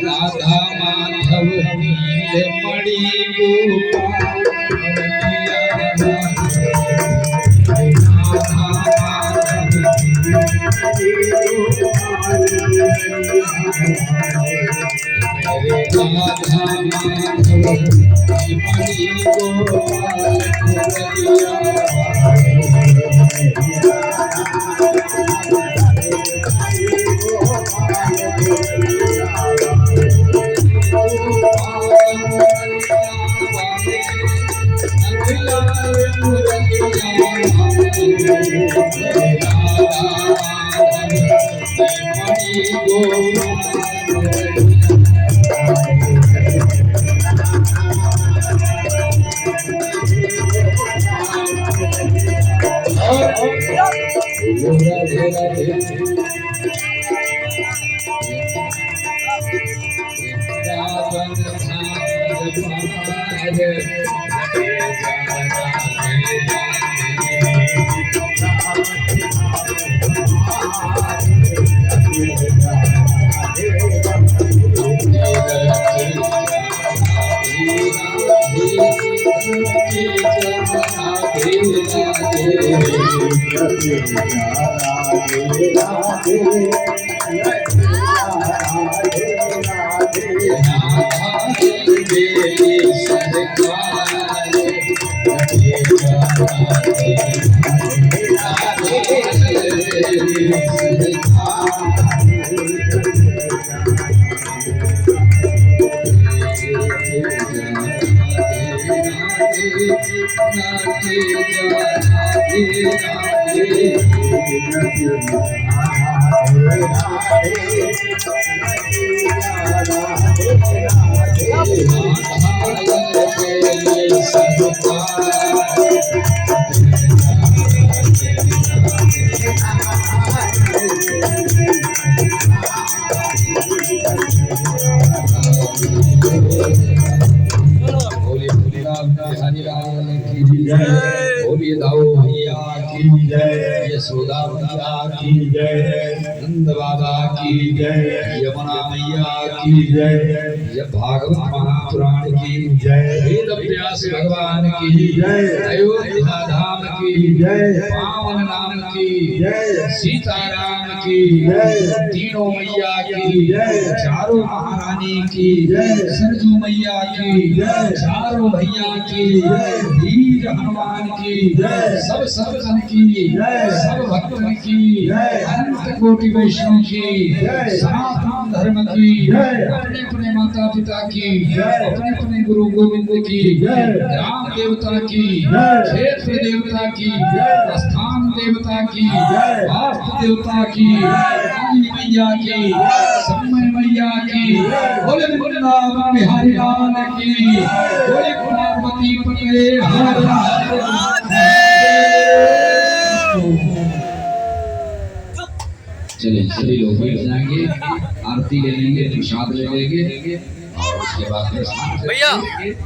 राधा माधव मणि यशोदा मैया की जय, नंद बाबा की जय, यमुना मैया की जय, भागवत महापुराण की जय, वेद व्यास भगवान की जय, अयोध्या धाम की जय, पावन नाम की जय, सीताराम की जय, तीनों मैया की जय, चारों महारानी की जय, सरजू मैया की जय, चारों भैया की जय, वीर हनुमान की जय, सब संतन की जय, सब भक्तों की जय, अनंत कोटि वैष्णव की जय, सनातन धर्म की जय, अपने अपने माता पिता की जय, अपने अपने गुरु गोविंद की जय, ग्राम देवता की जय, क्षेत्र देवता की जय, स्थान देवता की जय, वास्तु देवता की जय, मैया की, समय मैया की, बोले वृंदावन बिहारी लाल की, बोले पार्वती पते हर चलिए सभी लोग बैठ जाएंगे, आरती ले लेंगे, प्रसाद ले लेंगे और उसके बाद भैया